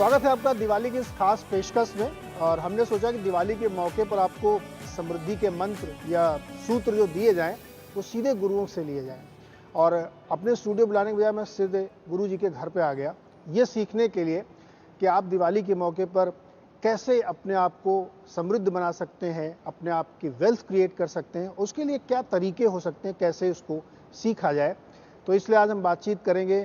स्वागत है आपका दिवाली की इस खास पेशकश में। और हमने सोचा कि दिवाली के मौके पर आपको समृद्धि के मंत्र या सूत्र जो दिए जाएं वो सीधे गुरुओं से लिए जाएं। और अपने स्टूडियो बुलाने के बजाय मैं सीधे गुरु जी के घर पे आ गया ये सीखने के लिए कि आप दिवाली के मौके पर कैसे अपने आप को समृद्ध बना सकते हैं, अपने आप की वेल्थ क्रिएट कर सकते हैं, उसके लिए क्या तरीके हो सकते हैं, कैसे उसको सीखा जाए। तो इसलिए आज हम बातचीत करेंगे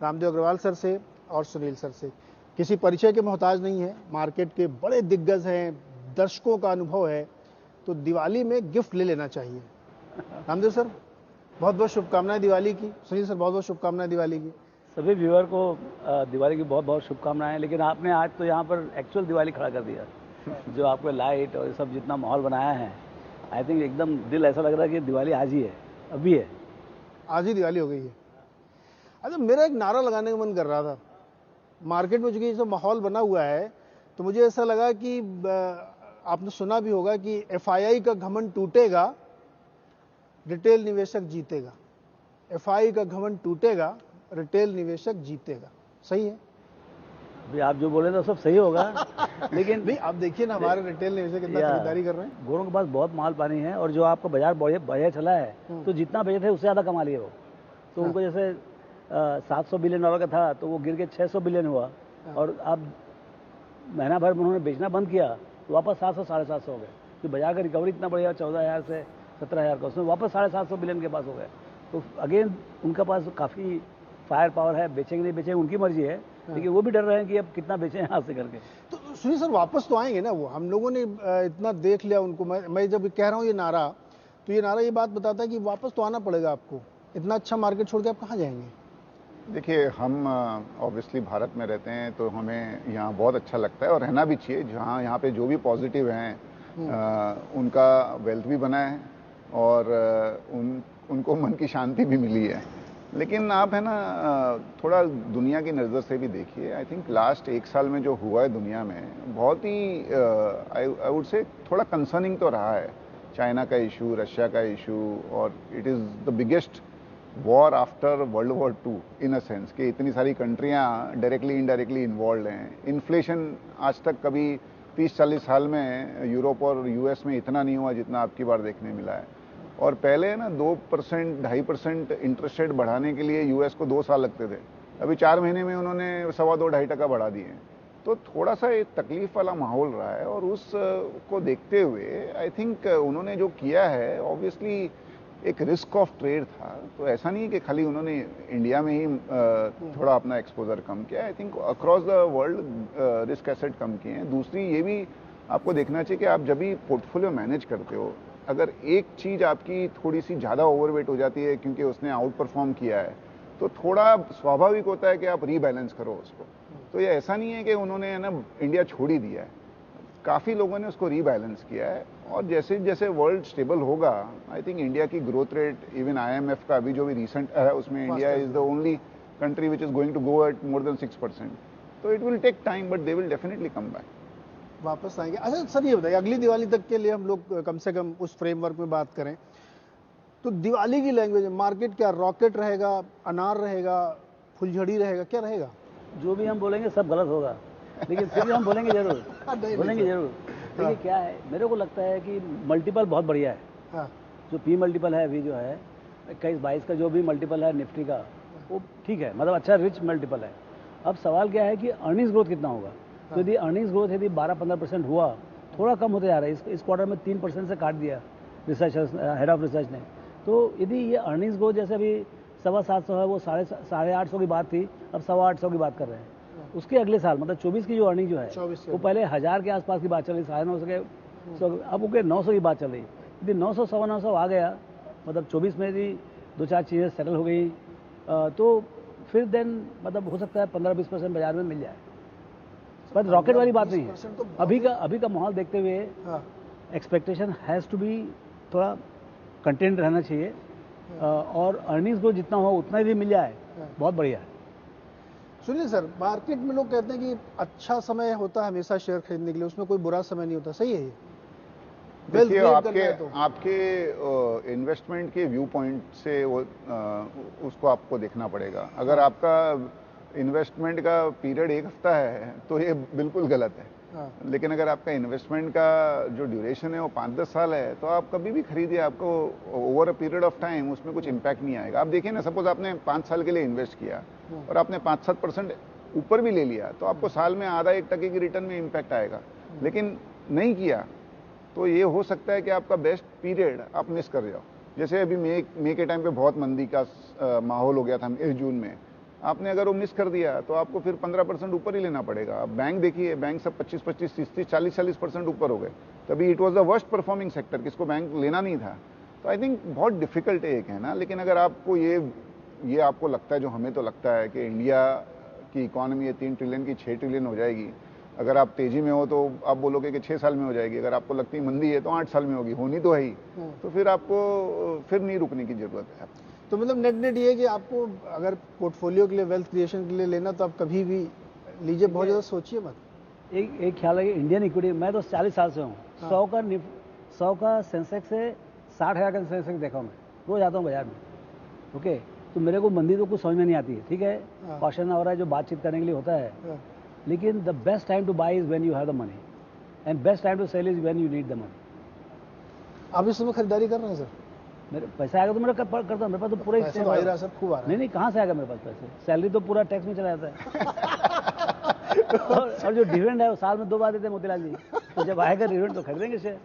रामदेव अग्रवाल सर से और सुनील सर से। किसी परिचय के मोहताज नहीं है, मार्केट के बड़े दिग्गज हैं, दर्शकों का अनुभव है, तो दिवाली में गिफ्ट ले लेना चाहिए। रामदेव सर बहुत बहुत शुभकामनाएं दिवाली की। सुनील सर बहुत बहुत शुभकामनाएं दिवाली की। सभी व्यूअर को दिवाली की बहुत बहुत शुभकामनाएं। लेकिन आपने आज तो यहाँ पर एक्चुअल दिवाली खड़ा कर दिया। जो आपको लाइट और ये सब जितना माहौल बनाया है, आई थिंक एकदम दिल ऐसा लग रहा है कि दिवाली आज ही है, अभी है, आज ही दिवाली हो गई है। अच्छा, मेरा एक नारा लगाने का मन कर रहा था। मार्केट में चूंकि ये सब माहौल बना हुआ है तो मुझे ऐसा लगा कि आपने सुना भी होगा कि एफआईआई का घमंड टूटेगा, रिटेल निवेशक जीतेगा। एफआईआई का घमंड टूटेगा, रिटेल निवेशक जीतेगा। सही है? अभी आप जो बोले तो सब सही होगा। लेकिन नहीं, आप देखिए ना हमारे रिटेल निवेशक कितना खरीदारी कर रहे हैं। गोरों के पास बहुत माल पानी है और जो आपका बाजार बढ़िया चला है तो जितना बेचे थे उससे ज़्यादा कमा लिए वो। तो उनको जैसे 700 बिलियन डॉलर का था तो वो गिर के 600 बिलियन हुआ। और अब महीना भर में उन्होंने बेचना बंद किया तो वापस 700 750 हो गए। तो बाजार का रिकवरी इतना बढ़िया 14,000 से 17,000 का, उसमें वापस 750 बिलियन के पास हो गए। तो अगेन उनका पास काफ़ी फायर पावर है। बेचेंगे नहीं बेचेंगे उनकी मर्जी है, लेकिन वो भी डर रहे हैं कि अब कितना बेचें हाथ से करके। तो सुनिए सर, वापस तो आएंगे ना वो। हम लोगों ने इतना देख लिया उनको। मैं जब कह रहा हूँ ये नारा, तो ये नारा ये बात बताता है कि वापस तो आना पड़ेगा आपको। इतना अच्छा मार्केट छोड़ के आप कहाँ जाएंगे? देखिए, हम ऑब्वियसली भारत में रहते हैं तो हमें यहाँ बहुत अच्छा लगता है और रहना भी चाहिए। जहाँ यहाँ पे जो भी पॉजिटिव हैं उनका वेल्थ भी बना है और उनको मन की शांति भी मिली है। लेकिन आप है ना थोड़ा दुनिया की नज़र से भी देखिए। आई थिंक लास्ट 1 साल में जो हुआ है दुनिया में बहुत ही आई वुड से थोड़ा कंसर्निंग तो रहा है। चाइना का इशू, रशिया का इशू, और it is the biggest war after world war 2 in a sense कि इतनी सारी कंट्रियां डायरेक्टली इनडायरेक्टली इन्वॉल्व हैं। इन्फ्लेशन आज तक कभी 30-40 साल में यूरोप और यूएस में इतना नहीं हुआ जितना आपकी बार देखने मिला है। और पहले ना 2% 2.5% इंटरेस्ट रेट बढ़ाने के लिए यूएस को 2 साल लगते थे, अभी 4 महीने में उन्होंने 2.25% बढ़ा दिए। तो थोड़ा सा एक तकलीफ वाला माहौल रहा है और उस को देखते हुए आई थिंक उन्होंने जो किया है ऑब्वियसली एक रिस्क ऑफ ट्रेड था। तो ऐसा नहीं है कि खाली उन्होंने इंडिया में ही थोड़ा अपना एक्सपोजर कम किया। I think across the world risk asset कम किए हैं। दूसरी ये भी आपको देखना चाहिए कि आप जब भी पोर्टफोलियो मैनेज करते हो, अगर एक चीज़ आपकी थोड़ी सी ज़्यादा ओवरवेट हो जाती है क्योंकि उसने आउट परफॉर्म किया है, तो थोड़ा स्वाभाविक होता है कि आप रीबैलेंस करो उसको। तो ये ऐसा नहीं है कि उन्होंने ना इंडिया छोड़ ही दिया है, काफ़ी लोगों ने उसको रीबैलेंस किया है। और जैसे जैसे वर्ल्ड स्टेबल होगा, आई थिंक इंडिया की ग्रोथ रेट, इवन आईएमएफ का अभी जो भी रिसेंट है उसमें India is the only country which is going to go at more than 6%। तो it will take time but they will definitely come back, वापस आएंगे। अच्छा सर, ये बताइए अगली दिवाली तक के लिए हम लोग कम से कम उस फ्रेमवर्क में बात करें तो दिवाली की लैंग्वेज में मार्केट क्या रॉकेट रहेगा, अनार रहेगा, फुलझड़ी रहेगा, क्या रहेगा? जो भी हम बोलेंगे सब गलत होगा, लेकिन फिर भी हम बोलेंगे जरूर। बोलेंगे जरूर। देखिए क्या है, मेरे को लगता है कि मल्टीपल बहुत बढ़िया है। हाँ। जो पी मल्टीपल है अभी जो है 21-22 का जो भी मल्टीपल है निफ्टी का, वो ठीक है, मतलब अच्छा रिच मल्टीपल है। अब सवाल क्या है कि अर्निंग्स ग्रोथ कितना होगा। तो यदि अर्निंग्स ग्रोथ यदि 12-15% हुआ, थोड़ा कम होते जा रहा है, इस क्वार्टर में 3% से काट दिया रिसर्चर्स, हेड ऑफ रिसर्च ने। तो यदि ये अर्निंग्स ग्रोथ जैसे अभी 725 है, वो 850 की बात थी, अब 825 की बात कर रहे हैं। उसके अगले साल मतलब 24 की जो अर्निंग जो है वो पहले 1000 के आसपास की बात चल रही, 950 के, अब ओके 900 की बात चल रही। यदि 900 950 आ गया, मतलब 24 में यदि 2-4 चीज़ें सेटल हो गई तो फिर देन मतलब हो सकता है 15-20% बाजार में मिल जाए। पर रॉकेट वाली बात नहीं है। तो अभी का माहौल देखते हुए एक्सपेक्टेशन हैज़ टू बी थोड़ा कंटेंट रहना चाहिए। और अर्निंग्स को जितना हो उतना ही मिल जाए, बहुत बढ़िया है। सुनिए सर, मार्केट में लोग कहते हैं कि अच्छा समय होता है हमेशा शेयर खरीदने के लिए, उसमें कोई बुरा समय नहीं होता। सही है ये? देखिए आपके इन्वेस्टमेंट के व्यू पॉइंट से वो उसको आपको देखना पड़ेगा। अगर आपका इन्वेस्टमेंट का पीरियड 1 हफ्ता है तो ये बिल्कुल गलत है। हाँ, लेकिन अगर आपका इन्वेस्टमेंट का जो ड्यूरेशन है वो 5-10 साल है तो आप कभी भी खरीदिए, आपको over a period of time उसमें कुछ इम्पैक्ट नहीं आएगा। आप देखिए ना, सपोज आपने 5 साल के लिए इन्वेस्ट किया और आपने 5-7% ऊपर भी ले लिया तो आपको साल में आधा 1% की रिटर्न में इम्पैक्ट आएगा। लेकिन नहीं किया तो ये हो सकता है कि आपका बेस्ट पीरियड आप मिस कर जाओ। जैसे अभी मई के टाइम पे बहुत मंदी का माहौल हो गया था मई जून में, आपने अगर वो मिस कर दिया तो आपको फिर 15% ऊपर ही लेना पड़ेगा। अब बैंक देखिए, बैंक सब 25-25, 30-30, 40-40% ऊपर हो गए, तभी it was the worst performing sector, किसको बैंक लेना नहीं था। तो आई थिंक बहुत डिफिकल्ट है ये कहना। लेकिन अगर आपको ये आपको लगता है, जो हमें तो लगता है कि इंडिया की इकोनॉमी ये 3 ट्रिलियन की 6 ट्रिलियन हो जाएगी, अगर आप तेजी में हो तो आप बोलोगे कि 6 साल में हो जाएगी, अगर आपको लगती है मंदी है तो 8 साल में होगी, होनी तो है ही। तो फिर आपको फिर नहीं रुकने की जरूरत है। तो मतलब नेट ये है कि आपको अगर पोर्टफोलियो के लिए, वेल्थ क्रिएशन के लिए लेना तो आप कभी भी लीजिए, बहुत ज़्यादा सोचिए मत। एक ख्याल है कि इंडियन इक्विटी, मैं तो 40 साल से हूँ, 100 का सेंसेक्स से 60,000 का सेंसेक्स देखा हूँ मैं, रोज आता हूँ बाजार में। ओके, तो मेरे को मंदी तो कुछ समझ में नहीं आती है, ठीक है, क्वेश्चन हो रहा है जो बातचीत करने के लिए होता है, लेकिन the best time to buy is when you have the money and best time to sell is when you need the money. आप इस समय खरीदारी कर रहे हैं सर? मेरे पैसा आएगा तो मेरा करता हूँ, मेरे पास तो पूरा ही पैसा तो आ ही रहा है सर, खूब आ रहा है। नहीं, कहाँ से आएगा मेरे पास पैसे? सैलरी तो पूरा टैक्स में चला जाता है। और जो डिविडेंड है वो साल में 2 बार देते हैं मोतीलाल जी, तो जब आएगा डिविडेंड तो खरीदेंगे शेयर।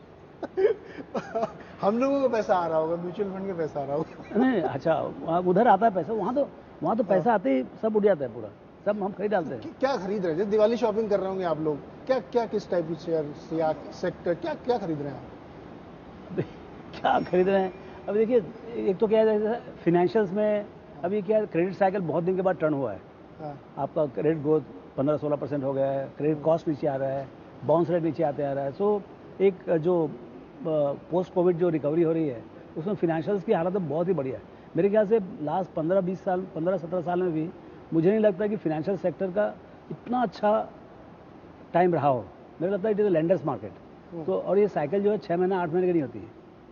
हम लोगों को पैसा आ रहा होगा, म्यूचुअल फंड का पैसा आ रहा होगा। नहीं, अच्छा, उधर आता है पैसा, वहाँ तो पैसा आते ही सब उड़ जाता है, पूरा सब हम खरीद डालते हैं। क्या खरीद रहे हैं? जैसे दिवाली शॉपिंग कर रहे होंगे आप लोग, क्या किस टाइप की शेयर या सेक्टर, क्या खरीद रहे हैं आप? क्या खरीद रहे हैं? अभी देखिए, एक तो क्या है, फाइनेंशियल्स में अभी क्या है, क्रेडिट साइकिल बहुत दिन के बाद टर्न हुआ है। हाँ, आपका क्रेडिट ग्रोथ 15-16% हो गया है, क्रेडिट कॉस्ट नीचे आ रहा है, बाउंस रेट नीचे आते आ रहा है। सो एक जो पोस्ट कोविड जो रिकवरी हो रही है उसमें फाइनेंशियल्स की हालत बहुत ही बढ़िया है। मेरे ख्याल से लास्ट 15-20 साल, 15-17 साल में भी मुझे नहीं लगता कि फाइनेंशियल सेक्टर का इतना अच्छा टाइम रहा हो। मेरे लगता है it is a lenders market. तो और ये साइकिल जो है 6 महीने 8 महीने की नहीं होती है,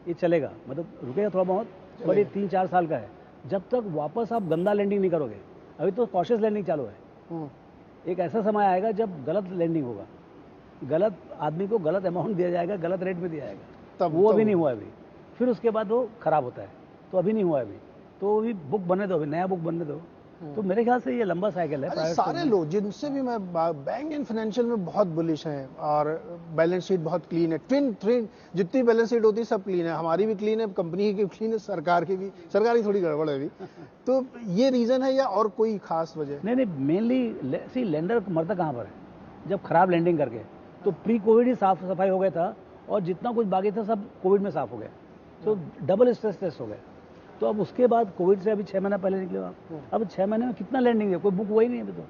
ये चलेगा, मतलब रुकेगा थोड़ा बहुत, बट ये 3-4 साल का है। जब तक वापस आप गंदा लैंडिंग नहीं करोगे, अभी तो कॉशियस लैंडिंग चालू है, एक ऐसा समय आएगा जब गलत लैंडिंग होगा, गलत आदमी को गलत अमाउंट दिया जाएगा, गलत रेट में दिया जाएगा, तब वो अभी नहीं हुआ अभी, फिर उसके बाद वो खराब होता है, तो अभी नहीं हुआ अभी, तो अभी बुक बनने दो, अभी नया बुक बनने दो। तो मेरे ख्याल से ये लंबा साइकिल है। सारे लोग जिनसे भी मैं बैंक एंड फाइनेंशियल में बहुत बुलिश हैं और बैलेंस शीट बहुत क्लीन है, ट्विन जितनी बैलेंस शीट होती है सब क्लीन है, हमारी भी क्लीन है, कंपनी की क्लीन है, सरकार की भी, सरकार की थोड़ी गड़बड़ है अभी। तो ये रीजन है या और कोई खास वजह? नहीं, मेनली सी लेंडर मरता कहाँ पर है, जब खराब लैंडिंग करके, तो प्री कोविड ही साफ सफाई हो गया था और जितना कुछ बाकी था सब कोविड में साफ हो गया, तो डबल स्ट्रेस टेस्ट हो गया। तो अब उसके बाद कोविड से अभी 6 महीना पहले निकले आप, अब 6 महीने में कितना लैंडिंग है, कोई बुक हुआ ही नहीं अभी तो।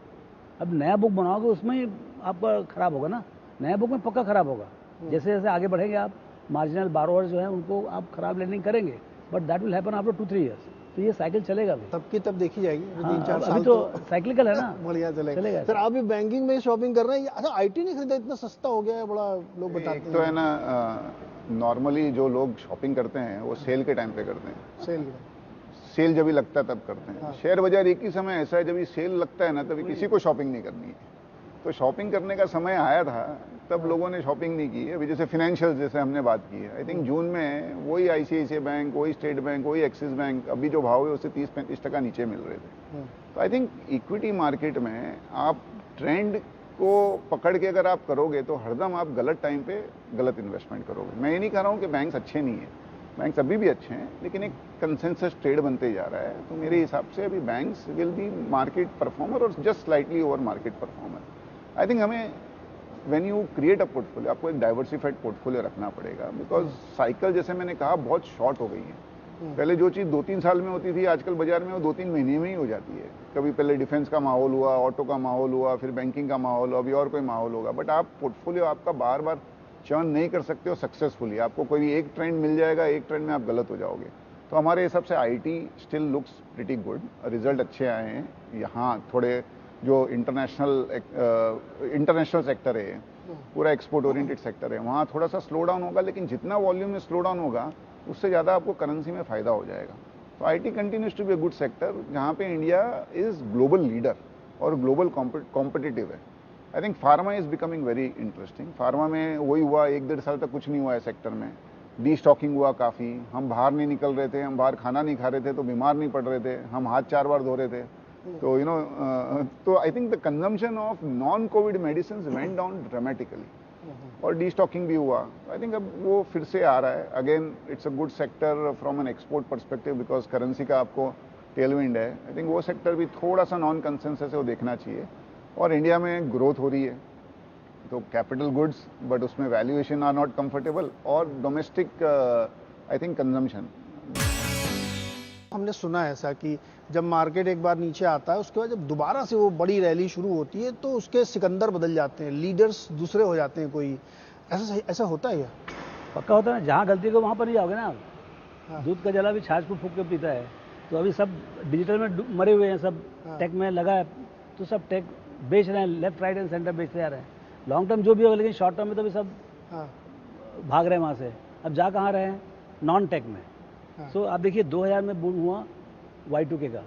अब नया बुक बनाओगे उसमें ही आपका खराब होगा ना, नया बुक में पक्का खराब होगा। जैसे जैसे आगे बढ़ेंगे आप, मार्जिनल बारोअर जो है उनको आप खराब लैंडिंग करेंगे, but that will happen after 2-3 years. तो ये साइकिल चलेगा अभी, तब की तब देखी जाएगी, 3-4 साल अभी तो साइक्लिकल है ना, बढ़िया चलेगा। सर आप भी बैंकिंग में शॉपिंग कर रहे हैं? अच्छा, आईटी नहीं खरीदा, इतना सस्ता हो गया है, बड़ा लोग बताते हैं। तो है ना, नॉर्मली जो लोग शॉपिंग करते हैं वो सेल के टाइम पे करते हैं, सेल जब भी लगता है तब करते हैं। शेयर बाजार एक ही समय ऐसा है जब ये सेल लगता है ना, तभी किसी को शॉपिंग नहीं करनी है। तो शॉपिंग करने का समय आया था तब लोगों ने शॉपिंग नहीं की है। अभी जैसे फाइनेंशियल जैसे हमने बात की है, आई थिंक जून में वही आईसीआईसीआई बैंक, वही स्टेट बैंक, वही एक्सिस बैंक, अभी जो भाव है उससे 30-35% नीचे मिल रहे थे। तो आई थिंक इक्विटी मार्केट में आप ट्रेंड को पकड़ के अगर आप करोगे तो हरदम आप गलत टाइम पे गलत इन्वेस्टमेंट करोगे। मैं ये नहीं कह रहा हूँ कि बैंक्स अच्छे नहीं है, बैंक्स अभी भी अच्छे हैं, लेकिन एक कंसेंसस ट्रेड बनते जा रहा है। तो मेरे हिसाब से अभी banks will be market performer और just slightly over market performer. I think हमें when you create a portfolio, आपको एक डाइवर्सिफाइड पोर्टफोलियो रखना पड़ेगा, बिकॉज साइकिल जैसे मैंने कहा बहुत शॉर्ट हो गई है। पहले जो चीज़ 2-3 साल में होती थी, आजकल बाजार में वो 2-3 महीने में ही हो जाती है। कभी पहले डिफेंस का माहौल हुआ, ऑटो का माहौल हुआ, फिर बैंकिंग का माहौल हुआ, अभी और कोई माहौल होगा। बट आप पोर्टफोलियो आपका बार बार चर्न नहीं कर सकते हो सक्सेसफुली। आपको कोई एक ट्रेंड मिल जाएगा, एक ट्रेंड में आप गलत हो जाओगे। तो हमारे हिसाब से IT still looks pretty good, result अच्छे आए हैं। यहाँ थोड़े जो इंटरनेशनल सेक्टर है, पूरा एक्सपोर्ट ओरिएंटेड सेक्टर है, वहाँ थोड़ा सा स्लो डाउन होगा, लेकिन जितना वॉल्यूम में स्लो डाउन होगा उससे ज़्यादा आपको करेंसी में फ़ायदा हो जाएगा। तो IT continues to be a good sector, जहाँ पे इंडिया इज़ ग्लोबल लीडर और ग्लोबल कॉम्पिटिटिव है। I think pharma is becoming very interesting. Pharma में वही हुआ, 1-1.5 साल तक कुछ नहीं हुआ है सेक्टर में। डी स्टॉकिंग हुआ काफ़ी, हम बाहर नहीं निकल रहे थे, हम बाहर खाना नहीं खा रहे थे तो बीमार नहीं पड़ रहे थे, हम हाथ 4 बार धो रहे थे। तो तो I think the consumption of non Covid medicine went down dramatically और डी स्टॉकिंग भी हुआ। आई थिंक अब वो फिर से आ रहा है again. It's a good sector from an export perspective because currency का आपको टेलविंड है। आई थिंक वो सेक्टर भी थोड़ा सा नॉन कंसेंसस है, वो देखना चाहिए। और इंडिया में ग्रोथ हो रही है तो कैपिटल गुड्स, बट उसमें वैल्यूएशन आर नॉट कंफर्टेबल, और डोमेस्टिक आई थिंक कंजम्पशन। हमने सुना है ऐसा कि जब मार्केट एक बार नीचे आता है उसके बाद जब दोबारा से वो बड़ी रैली शुरू होती है तो उसके सिकंदर बदल जाते हैं, लीडर्स दूसरे हो जाते हैं। कोई ऐसा होता है क्या? पक्का होता है ना, जहाँ गलती को वहाँ पर नहीं जाओगे ना आप। हाँ। दूध का जला भी छाछ को फूक के पीता है। तो अभी सब डिजिटल में मरे हुए हैं, सब हाँ। टेक में लगा है, तो सब टेक बेच रहे हैं, लेफ्ट राइट एंड सेंटर बेचते जा रहे हैं। लॉन्ग टर्म जो भी होगा, लेकिन शॉर्ट टर्म में तो भी सब हाँ। भाग रहे हैं वहाँ से। अब जा कहाँ रहे हैं? नॉन टेक में। हाँ। सो आप देखिए 2000 में बूम हुआ Y2K का,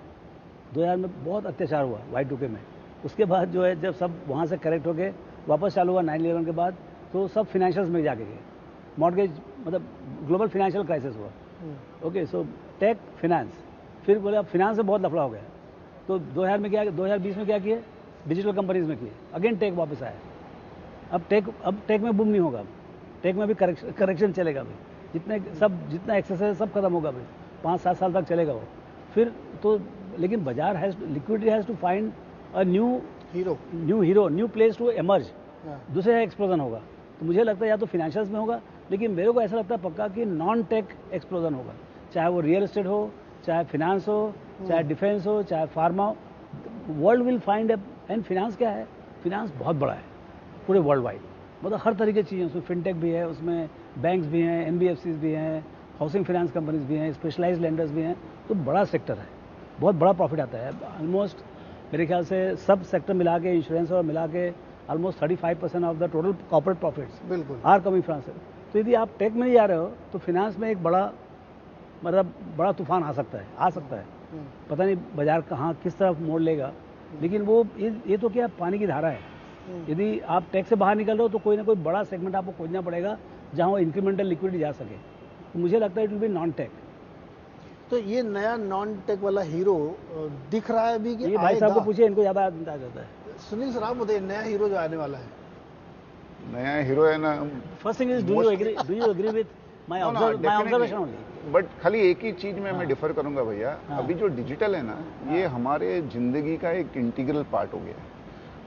2000 में बहुत अत्याचार हुआ Y2K में। उसके बाद जो है जब सब वहाँ से करेक्ट होके वापस चालू हुआ 9/11 के बाद, तो सब फिनेंशियल्स में जाके गए। मॉर्गेज मतलब ग्लोबल फाइनेंशियल क्राइसिस हुआ। ओके, सो टेक फाइनेंस, फिर बोले अब फाइनेंस में बहुत लफड़ा हो गया। तो 2000 में क्या, 2020 में क्या किए? डिजिटल कंपनीज में किए, अगेन टेक वापस आया। अब टेक में बूम नहीं होगा, टेक में भी करेक्शन चलेगा अभी। जितना एक्सेस है सब खत्म होगा अभी, 5-7 साल तक चलेगा वो। फिर तो लेकिन बाजार liquidity has to find a new hero, new place to emerge. दूसरे एक्सप्लोजन होगा। तो मुझे लगता है या तो फिनेंशियल्स में होगा, लेकिन मेरे को ऐसा लगता है पक्का कि नॉन टेक एक्सप्लोजन होगा। चाहे वो रियल एस्टेट हो, चाहे फिनेंस हो, चाहे डिफेंस हो, चाहे फार्मा हो, world will find and finance क्या है? फिनेंस बहुत बड़ा है पूरे वर्ल्ड वाइड, मतलब हर तरीके की चीज़ें, उसमें फिनटेक भी है, उसमें बैंक्स भी हैं, NBFCs भी हैं, हाउसिंग फाइनेंस कंपनीज भी हैं, स्पेशलाइज्ड लेंडर्स भी हैं। तो बड़ा सेक्टर है, बहुत बड़ा प्रॉफिट आता है। ऑलमोस्ट मेरे ख्याल से सब सेक्टर मिला के, इंश्योरेंस और मिला के almost 35% of the total corporate profits बिल्कुल आर कमिंग फ्रॉम से। तो यदि आप टेक में नहीं जा रहे हो तो फिनेंस में एक बड़ा तूफान आ सकता है। पता नहीं बाजार कहाँ किस तरफ मोड़ लेगा, लेकिन वो ये तो क्या पानी की धारा है। यदि आप टेक से बाहर निकल रहे हो तो कोई ना कोई बड़ा सेगमेंट आपको खोजना पड़ेगा जहाँ वो इंक्रीमेंटल लिक्विडिटी जा सके। तो मुझे लगता है it will be non tech. तो ये नया नॉन टेक वाला हीरो दिख रहा है अभी कि ये भाई साहब को पूछिए, इनको ज़्यादा अंदाज होता है। सुनील सर आप बताइए, नया हीरो जो आने वाला है? नया हीरो है ना, first thing is do you agree with my observation only? But खाली एक ही चीज में मैं डिफर करूंगा भैया। अभी जो डिजिटल है ना, ये हमारे जिंदगी का एक इंटीग्रल पार्ट हो गया है,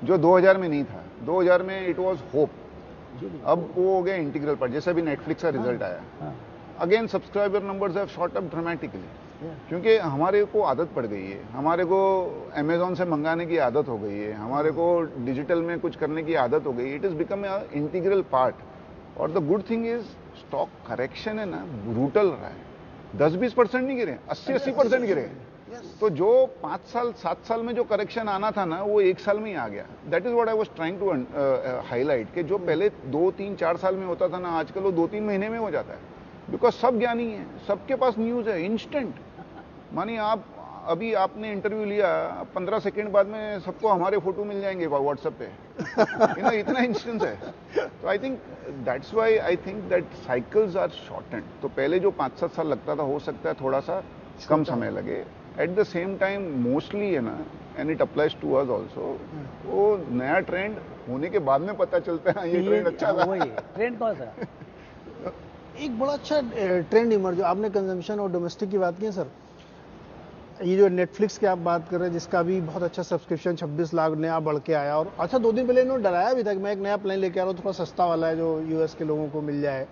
जो 2000 में नहीं था। 2000 में इट वाज होप, अब वो हो गया इंटीग्रल पार्ट। जैसे अभी नेटफ्लिक्स का रिजल्ट आया, again subscriber numbers have shot up dramatically, क्योंकि हमारे को आदत पड़ गई है, हमारे को अमेजोन से मंगाने की आदत हो गई है, हमारे को डिजिटल में कुछ करने की आदत हो गई। It is become a integral part. और the good thing is stock correction है ना, ब्रूटल रहा है। 10-20% नहीं गिरे, 80-80% गिरे। तो जो 5 साल 7 साल में जो करेक्शन आना था ना, वो 1 साल में ही आ गया। That is what I was trying to highlight, कि जो पहले 2-3-4 साल में होता था ना, आजकल वो 2-3 महीने में हो जाता है। बिकॉज सब ज्ञानी है, सबके पास न्यूज है इंस्टेंट। मानिए आप अभी आपने इंटरव्यू लिया, 15 सेकेंड बाद में सबको हमारे फोटो मिल जाएंगे व्हाट्सएप पे। इतना इंस्टेंस है। तो I think that's why I think that cycles are shortened. तो पहले जो 5-7 साल लगता था, हो सकता है थोड़ा सा कम समय लगे। At the same time mostly है ना, and it applies to us also, वो नया ट्रेंड होने के बाद में पता चलता है ये ट्रेंड अच्छा था। वही ट्रेंड कौन सा? एक बड़ा अच्छा ट्रेंड इमर्ज, आपने कंजम्पशन और डोमेस्टिक की बात की है सर। ये जो नेटफ्लिक्स की आप बात कर रहे हैं, जिसका भी बहुत अच्छा सब्सक्रिप्शन 26 लाख नया बढ़ के आया, और अच्छा 2 दिन पहले इन्होंने डराया भी था कि मैं एक नया प्लान लेके आ रहा हूँ, थोड़ा सस्ता वाला है, जो US के लोगों को मिल जाए।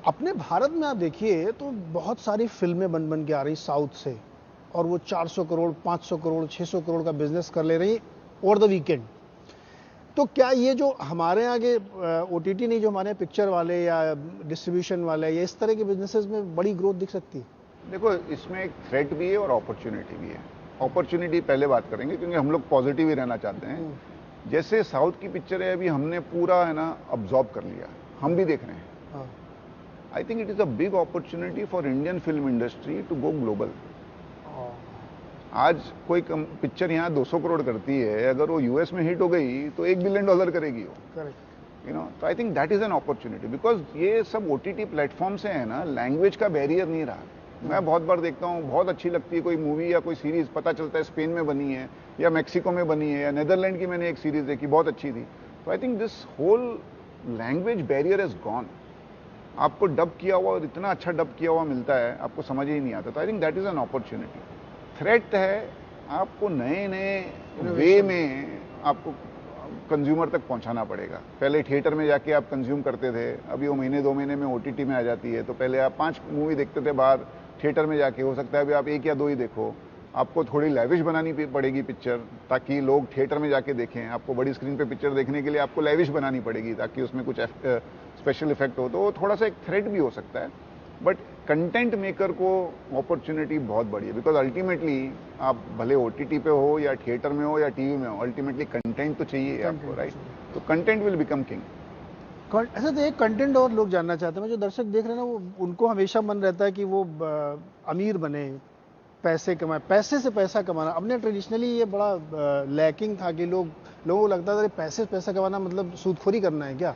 अपने भारत में आप देखिए तो बहुत सारी फिल्में बन के आ रही साउथ से, और वो 400 करोड़ 500 करोड़ 600 करोड़ का बिजनेस कर ले रही ओवर द वीकेंड। तो क्या ये जो हमारे आगे OTT नहीं, जो हमारे पिक्चर वाले या डिस्ट्रीब्यूशन वाले या इस तरह के बिजनेसेस में बड़ी ग्रोथ दिख सकती है? देखो, इसमें एक थ्रेट भी है और अपॉर्चुनिटी भी है। अपॉर्चुनिटी पहले बात करेंगे, क्योंकि हम लोग पॉजिटिव ही रहना चाहते हैं। जैसे साउथ की पिक्चर है, अभी हमने पूरा है ना अब्जॉर्ब कर लिया, हम भी देख रहे हैं। I think it is a big opportunity for Indian film industry to go global. आज कोई पिक्चर यहाँ 200 करोड़ करती है, अगर वो यूएस में हिट हो गई तो $1 बिलियन करेगी वो। करेक्ट। यू नो, तो I think that is an opportunity, because ये सब ओटीटी प्लेटफॉर्म से है ना, लैंग्वेज का बैरियर नहीं रहा। मैं बहुत बार देखता हूँ, बहुत अच्छी लगती है कोई मूवी या कोई सीरीज, पता चलता है स्पेन में बनी है या मैक्सिको में बनी है या नीदरलैंड की मैंने एक सीरीज देखी, बहुत अच्छी थी। तो I think this whole language barrier is gone. आपको डब किया हुआ और इतना अच्छा डब किया हुआ मिलता है, आपको समझ ही नहीं आता। तो I think that is an opportunity. Threat है आपको नए नए वे में आपको कंज्यूमर तक पहुंचाना पड़ेगा। पहले थिएटर में जाके आप कंज्यूम करते थे, अभी वो महीने 2 महीने में ओटीटी में आ जाती है। तो पहले आप 5 मूवी देखते थे बाहर थिएटर में जाके, हो सकता है अभी आप 1 या 2 ही देखो। आपको थोड़ी लैविश बनानी पड़ेगी पिक्चर, ताकि लोग थिएटर में जाके देखें। आपको बड़ी स्क्रीन पे पिक्चर देखने के लिए आपको लैविश बनानी पड़ेगी, ताकि उसमें कुछ स्पेशल इफेक्ट हो। तो वो थोड़ा सा एक थ्रेट भी हो सकता है, बट कंटेंट मेकर को अपॉर्चुनिटी बहुत बड़ी है। बिकॉज अल्टीमेटली आप भले ओटीटी पे हो या थिएटर में हो या टीवी में हो, अल्टीमेटली कंटेंट तो चाहिए आपको, राइट? तो कंटेंट विल बिकम किंग। ऐसा तो एक कंटेंट और लोग जानना चाहते हैं, जो दर्शक देख रहे हैं ना, वो उनको हमेशा मन रहता है कि वो अमीर बने, पैसे कमाए, पैसे से पैसा कमाना। अपने ट्रेडिशनली ये बड़ा लैकिंग था कि लोगों को लगता था कि पैसे से पैसा कमाना मतलब सूदखोरी करना है क्या।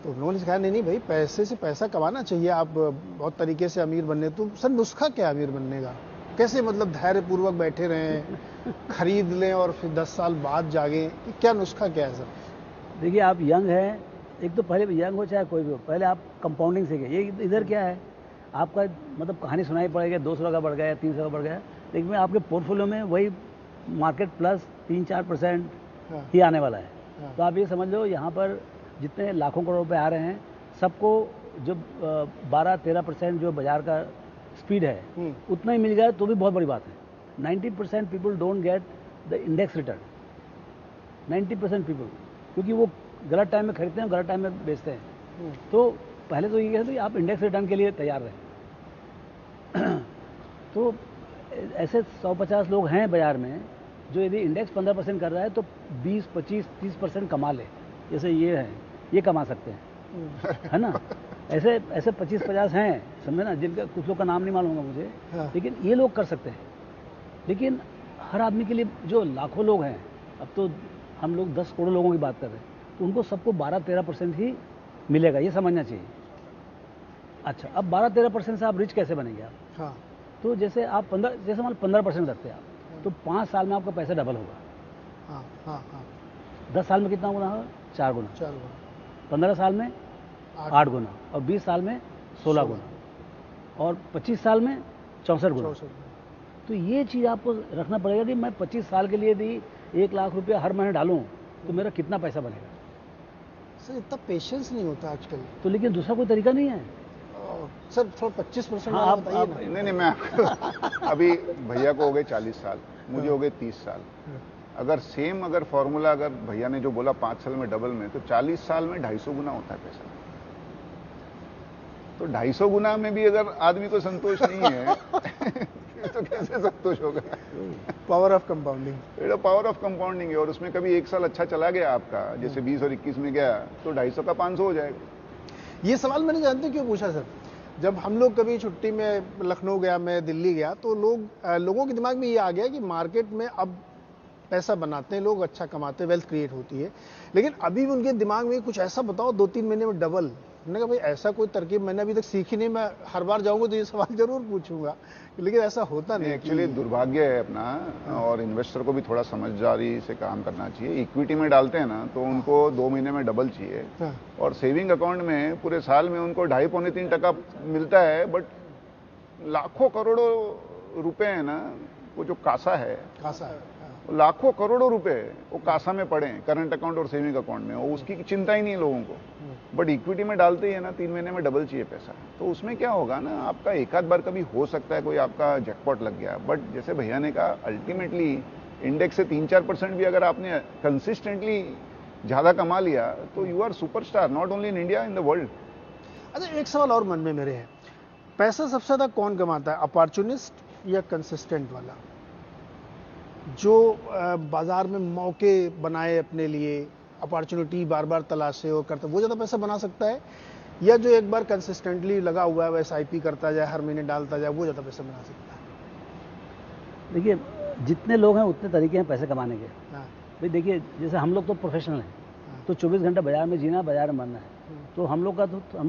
तो लोगों ने कहा नहीं भाई, पैसे से पैसा कमाना चाहिए, आप बहुत तरीके से अमीर बनने। तो सर नुस्खा क्या अमीर बनने का? कैसे मतलब धैर्यपूर्वक बैठे रहें, खरीद लें और फिर 10 साल बाद जागें? क्या नुस्खा क्या है सर? देखिए, आप यंग हैं, एक तो पहले यंग हो चाहे कोई भी हो, पहले आप कंपाउंडिंग सीखें। ये इधर क्या है, आपका मतलब कहानी सुनाई पड़ेगी, 200 का बढ़ गया या 300 का बढ़ गया, लेकिन आपके पोर्टफोलियो में वही मार्केट प्लस 3-4% ही आने वाला है। तो आप ये समझ लो, यहाँ पर जितने लाखों करोड़ रुपए आ रहे हैं, सबको जो 12-13% जो बाजार का स्पीड है उतना ही मिल जाए तो भी बहुत बड़ी बात है। 90% people don't get the index return, 90% people, क्योंकि वो गलत टाइम में खरीदते हैं, गलत टाइम में बेचते हैं। तो पहले तो ये है कि आप इंडेक्स रिटर्न के लिए तैयार रहें। तो ऐसे 150 लोग हैं बाजार में, जो यदि इंडेक्स 15% कर रहा है तो 20, 25, 30% कमा ले। जैसे ये है, ये कमा सकते हैं, है ना? ऐसे 25-50 हैं, समझे ना, जिनका कुछ लोग का नाम नहीं मालूम होगा मुझे, लेकिन ये लोग कर सकते हैं। लेकिन हर आदमी के लिए जो लाखों लोग हैं, अब तो हम लोग 10 करोड़ लोगों की बात कर रहे हैं, तो उनको सबको 12-13% ही मिलेगा, ये समझना चाहिए। अच्छा, अब 12-13% से आप रिच कैसे बनेंगे आप? हाँ। तो जैसे आप 15% रखते हैं आप, तो 5 साल में आपका पैसा डबल होगा। हाँ हाँ हाँ। 10 साल में कितना गुना होगा? 4 गुना। 4 गुना। 15 साल में 8 गुना, और 20 साल में 16 गुना, और 25 साल में 64 गुना। तो ये चीज़ आपको रखना पड़ेगा कि मैं 25 साल के लिए यदि 1 लाख रुपया हर महीने डालूं तो मेरा कितना पैसा बनेगा। सर इतना पेशेंस नहीं होता आजकल। तो लेकिन दूसरा कोई तरीका नहीं है सर। थोड़ा 25% हाँ, बताइए ना। नहीं, मैं अभी भैया को हो गए 40 साल, मुझे हो गए 30 साल। अगर सेम फॉर्मूला अगर भैया ने जो बोला 5 साल में डबल में, तो 40 साल में 250 गुना होता है पैसा। तो 250 गुना में भी अगर आदमी को संतोष नहीं है तो कैसे संतोष होगा? Power of compounding. Power of compounding है। और उसमें कभी 1 साल अच्छा चला गया आपका, जैसे 20 और 21 में गया, तो 250 का 500 हो जाएगा। ये सवाल मैंने जानते क्यों पूछा सर? जब हम लोग कभी छुट्टी में लखनऊ गया, मैं दिल्ली गया, तो लोगों के दिमाग में ये आ गया कि मार्केट में अब पैसा बनाते हैं लोग, अच्छा कमाते हैं, वेल्थ क्रिएट होती है। लेकिन अभी भी उनके दिमाग में कुछ ऐसा बताओ 2-3 महीने में डबल। मैंने कहा भाई ऐसा कोई तरकीब मैंने अभी तक सीखी नहीं। मैं हर बार जाऊंगा तो ये सवाल जरूर पूछूंगा, लेकिन ऐसा होता नहीं। एक्चुअली दुर्भाग्य है अपना, और इन्वेस्टर को भी थोड़ा समझदारी से काम करना चाहिए। इक्विटी में डालते हैं ना, तो उनको 2 महीने में डबल चाहिए, और सेविंग अकाउंट में पूरे साल में उनको 2.5-3% मिलता है। बट लाखों करोड़ों रुपए है ना, वो जो कासा है, लाखों करोड़ों रुपए वो कासा में पड़े हैं, करंट अकाउंट और सेविंग अकाउंट में, और उसकी चिंता ही नहीं है लोगों को। बट इक्विटी में डालते ही है ना, 3 महीने में डबल चाहिए पैसा। तो उसमें क्या होगा ना, आपका एक आध बार कभी हो सकता है कोई आपका जैकपॉट लग गया, बट जैसे भैया ने कहा, अल्टीमेटली इंडेक्स से 3-4% भी अगर आपने कंसिस्टेंटली ज्यादा कमा लिया, तो you are superstar, not only in India, in the world. अच्छा, एक सवाल और मन में मेरे है, पैसा सबसे ज्यादा कौन कमाता है, अपॉर्चुनिस्ट या कंसिस्टेंट वाला, जो बाजार में मौके बनाए अपने लिए, अपॉर्चुनिटी बार बार तलाशे और करता, वो ज़्यादा पैसा बना सकता है, या जो एक बार कंसिस्टेंटली लगा हुआ है, वैसा SIP करता जाए, हर महीने डालता जाए, वो ज़्यादा पैसा बना सकता है? देखिए, जितने लोग हैं उतने तरीके हैं पैसे कमाने के। हाँ, भाई देखिए, जैसे हम लोग तो प्रोफेशनल हैं, हाँ, तो 24 घंटे बाजार में जीना, बाजार में मरना है, तो हम लोग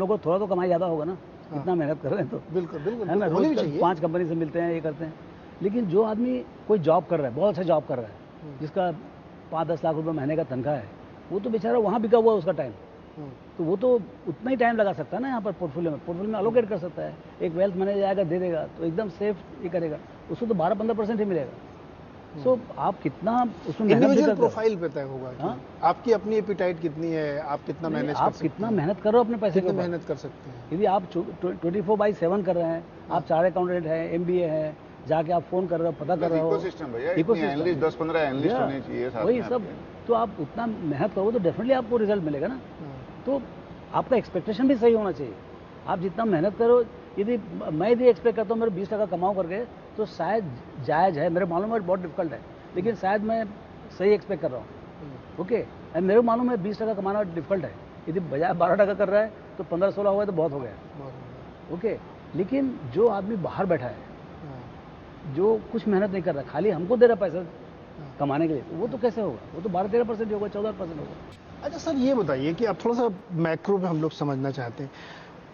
को थोड़ा तो कमाई ज़्यादा होगा ना, हाँ। इतना मेहनत कर रहे हैं तो, बिल्कुल बिल्कुल है ना। होनी भी रोज चाहिए। 5 कंपनी से मिलते हैं, ये करते हैं। लेकिन जो आदमी कोई जॉब कर रहा है, बहुत अच्छा जॉब कर रहा है, जिसका 5-10 लाख रुपए महीने का तनख्वाह है, वो तो बेचारा वहाँ बिका हुआ है उसका टाइम, हम्म, तो वो तो उतना ही टाइम लगा सकता है ना यहाँ पर पोर्टफोलियो में अलोकेट कर सकता है। एक वेल्थ मैनेजर आएगा, दे देगा, तो एकदम सेफ ये करेगा, उसको तो 12-15% ही मिलेगा। सो आप कितना उसमें मेहनत भी इंडिविजुअल करते हो। प्रोफाइल पे तय होगा कि हाँ? आपकी अपनी एपिटाइट कितनी है, आप कितना नहीं, मैनेज कर आप सकते कितना हैं, मेहनत कर रहे हो अपने पैसे के कितनी ऊपर। मेहनत कर सकते हैं। यदि आप 24/7 कर रहे हैं, आप चार्ट अकाउंटेंट हैं, MBA है, जाके आप फोन कर रहे हो, पता कर रहे हो, इकोसिस्टम भैया, ecosystem। एनालिस्ट 10-15 एनालिस्ट Yeah, होने चाहिए साथ वही में सब। आपके। तो आप उतना मेहनत करोगे तो डेफिनेटली आपको रिजल्ट मिलेगा ना। हाँ, तो आपका एक्सपेक्टेशन भी सही होना चाहिए। आप जितना मेहनत करो, यदि मैं यदि एक्सपेक्ट करता हूँ मेरे 20% कमाऊँ करके, तो शायद जायज़ है, मेरे मालूम है बहुत डिफिकल्ट है, लेकिन शायद मैं सही एक्सपेक्ट कर रहा हूँ। ओके, एंड मेरे मालूम है 20% कमाना डिफिकल्ट है, यदि बजाय 12% कर रहा है तो 15-16 हुआ है तो बहुत हो गया। बहुत ओके, लेकिन जो आदमी बाहर बैठा है, हाँ, जो कुछ मेहनत नहीं कर रहा, खाली हमको दे रहा पैसा कमाने के लिए, तो वो तो कैसे होगा? वो तो 12-13% होगा, 14% होगा। अच्छा सर, ये बताइए कि अब थोड़ा सा मैक्रो पे हम लोग समझना चाहते हैं,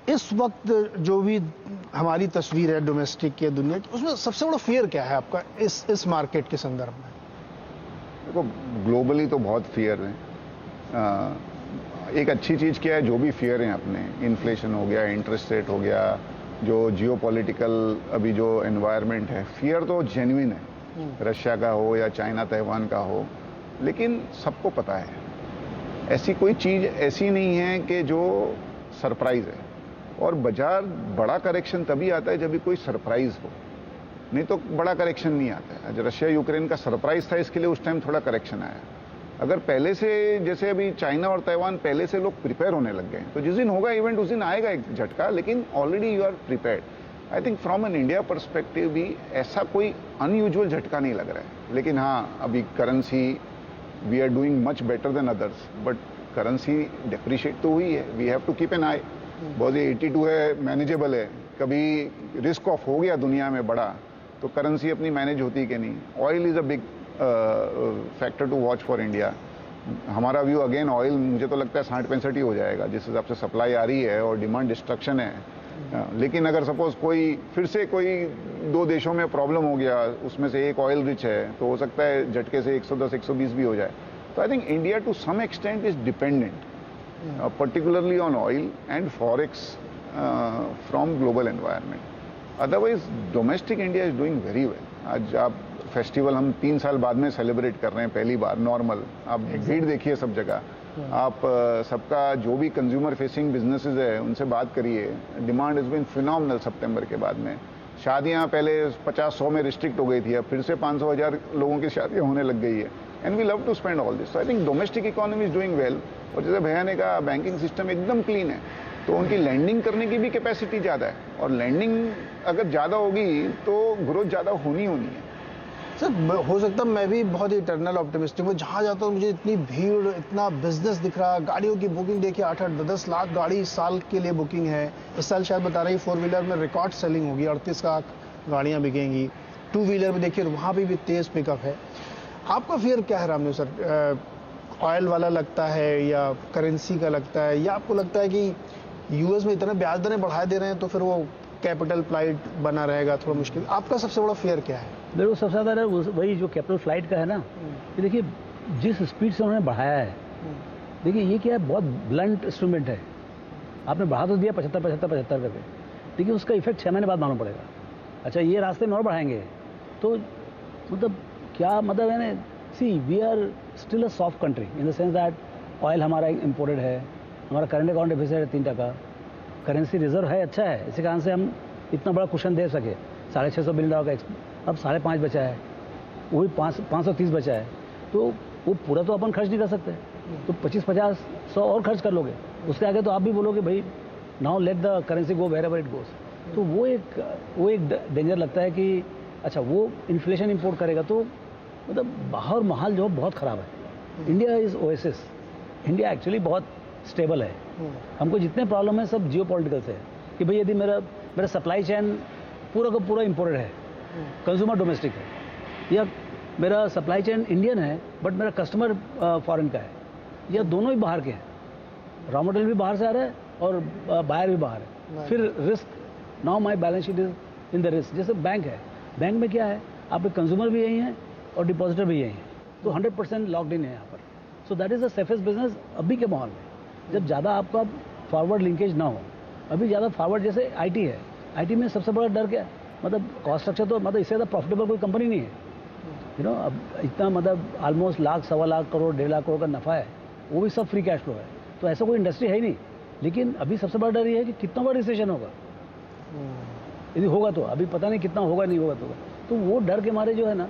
इस वक्त जो भी हमारी तस्वीर है डोमेस्टिक की दुनिया की, उसमें सबसे बड़ा फियर क्या है आपका इस मार्केट के संदर्भ में? देखो, ग्लोबली तो बहुत फियर है। एक अच्छी चीज़ क्या है, जो भी फियर हैं अपने, इन्फ्लेशन हो गया, इंटरेस्ट रेट हो गया, जो जियोपॉलिटिकल अभी जो एनवायरनमेंट है, फियर तो जेन्युइन है, रशिया का हो या चाइना ताइवान का हो, लेकिन सबको पता है ऐसी कोई चीज़ ऐसी नहीं है कि जो सरप्राइज है। और बाजार बड़ा करेक्शन तभी आता है जब भी कोई सरप्राइज हो, नहीं तो बड़ा करेक्शन नहीं आता है। आज रशिया यूक्रेन का सरप्राइज था, इसके लिए उस टाइम थोड़ा करेक्शन आया। अगर पहले से, जैसे अभी चाइना और ताइवान पहले से लोग प्रिपेयर होने लग गए, तो जिस दिन होगा इवेंट उस दिन आएगा एक झटका, लेकिन already you are prepared. I think from an India perspective भी ऐसा कोई अनयूजुअल झटका नहीं लग रहा है। लेकिन हाँ, अभी currency we are doing much better than others, but currency depreciate तो हुई है, we have to keep an eye. बहुत ये 82 है, मैनेजेबल है, कभी रिस्क ऑफ हो गया दुनिया में बड़ा, तो करेंसी अपनी मैनेज होती कि नहीं। Oil is a big factor to watch for India. हमारा व्यू अगेन ऑयल, मुझे तो लगता है 60-65 ही हो जाएगा, जिस हिसाब से सप्लाई आ रही है और डिमांड डिस्ट्रक्शन है। लेकिन अगर सपोज कोई फिर से कोई 2 देशों में प्रॉब्लम हो गया, उसमें से एक ऑयल रिच है, तो हो सकता है झटके से 110-120 भी हो जाए। तो I think India to some extent is dependent particularly on oil and forex from global environment. Otherwise, domestic India is doing very well. आज आप फेस्टिवल हम 3 साल बाद में सेलिब्रेट कर रहे हैं पहली बार नॉर्मल। आप भीड़ देखिए सब जगह, आप सबका जो भी कंज्यूमर फेसिंग बिजनेसेस है उनसे बात करिए, डिमांड इज बीन फिनोमिनल सितंबर के बाद में। शादियां पहले 50-100 में रिस्ट्रिक्ट हो गई थी, अब फिर से 500,000 लोगों की शादियां होने लग गई है। And we love to spend all this. I think domestic economy is doing well. और जैसे भैया ने कहा, बैंकिंग सिस्टम एकदम क्लीन है, तो उनकी लैंडिंग करने की भी कैपेसिटी ज़्यादा है, और लैंडिंग अगर ज़्यादा होगी तो ग्रोथ ज़्यादा होनी है। सर, हो सकता है मैं भी बहुत ही इटर्नल ऑप्टिमिस्टिक हूँ, जहाँ जाता हूँ मुझे इतनी भीड़, इतना बिजनेस दिख रहा है, गाड़ियों की बुकिंग देखिए, 8-8, 10 लाख गाड़ी इस साल के लिए बुकिंग है। इस साल शायद बता रही 4 व्हीलर में रिकॉर्ड सेलिंग होगी, 38 लाख गाड़ियाँ बिकेंगी। 2 व्हीलर में देखिए वहाँ भी तेज़ पिकअप है। आपका फियर क्या है रामदेव सर? ऑयल वाला लगता है या करेंसी का लगता है, या आपको लगता है कि यूएस में इतने ब्याज दरें बढ़ा दे रहे हैं तो फिर वो कैपिटल फ्लाइट बना रहेगा, थोड़ा मुश्किल? आपका सबसे बड़ा फियर क्या है? मेरे को सबसे ज़्यादा वही जो कैपिटल फ्लाइट का है ना, कि देखिए जिस स्पीड से उन्होंने बढ़ाया है, देखिए ये क्या है, बहुत ब्लंट इंस्ट्रूमेंट है। आपने बढ़ा तो दिया 75 करके, देखिए उसका इफेक्ट 6 महीने बाद मालूम पड़ेगा। अच्छा, ये रास्ते में और बढ़ाएंगे तो मतलब क्या मतलब है ना, see we are still a soft country in the sense that oil हमारा इम्पोर्टेड है, हमारा करंट अकाउंट डिफिसिट है 3%, करेंसी रिजर्व है, अच्छा है, इसी कारण से हम इतना बड़ा कुशन दे सके। $650 बिलियन का अब 5.5 बचा है, वही 530 बचा है, तो वो पूरा तो अपन खर्च नहीं कर सकते, तो 25-50-100 और खर्च कर लोगे, उसके आगे तो आप भी बोलोगे भाई now let the currency go wherever it goes. तो वो एक डेंजर लगता है कि अच्छा वो इन्फ्लेशन इंपोर्ट करेगा, तो मतलब बाहर माहौल जो बहुत ख़राब है। India is oasis, India actually बहुत स्टेबल है। हमको जितने प्रॉब्लम है सब जियोपॉलिटिकल से है कि भाई यदि मेरा सप्लाई चेन पूरा का पूरा इंपोर्टेड है, कंज्यूमर डोमेस्टिक है, या मेरा सप्लाई चेन इंडियन है बट मेरा कस्टमर फॉरेन का है, या दोनों ही बाहर के हैं, रॉ मटेरियल भी बाहर से आ रहा है और बायर भी बाहर है। फिर risk, now my balance sheet is in the risk. जैसे बैंक है, बैंक में क्या है, आपके कंज्यूमर भी यही हैं और डिपॉजिटर भी यही हैं, तो 100% लॉक्ड इन है यहाँ पर। So that is the safest business अभी के माहौल में, जब ज़्यादा आपका फॉरवर्ड लिंकेज ना हो। अभी ज़्यादा फॉरवर्ड जैसे आईटी है, आईटी में सबसे बड़ा डर क्या है, मतलब कॉस्ट स्ट्रक्चर तो मतलब इससे ज़्यादा प्रॉफिटेबल कोई कंपनी नहीं है। अब इतना मतलब ऑलमोस्ट लाख, सवा लाख करोड़, 1.5 लाख करोड़ का नफा है, वो भी सब फ्री कैश फ्लो है, तो ऐसा कोई इंडस्ट्री है ही नहीं। लेकिन अभी सबसे बड़ा डर ये है कि कितना बड़ा रिसेशन होगा, यदि होगा तो, अभी पता नहीं कितना होगा, नहीं होगा तो वो डर के मारे जो है ना,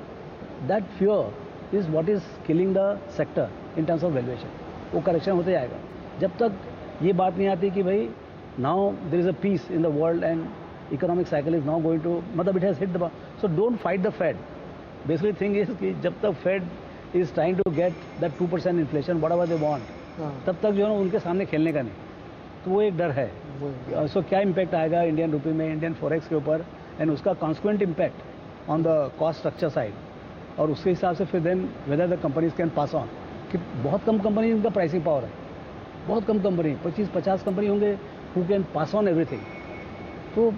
that fear is what is killing the sector in terms of valuation. वो करेक्शन होते जाएगा जब तक ये बात नहीं आती कि भाई now there is a peace in the world and economic cycle is now going to, मतलब it has hit the, so don't fight the Fed. Basically thing is कि जब तक Fed is trying to get that 2% inflation whatever they want, तब तक जो है ना उनके सामने खेलने का नहीं, तो वो एक डर है। सो क्या इम्पैक्ट आएगा इंडियन रुपी में, इंडियन फॉरेक्स के ऊपर, एंड उसका consequent impact on the cost structure side, और उसके हिसाब से फिर then whether the companies can pass on, कि बहुत कम कंपनी इनका प्राइसिंग पावर है, बहुत कम कंपनी, 25-50 कंपनी होंगे who can pass on everything. तो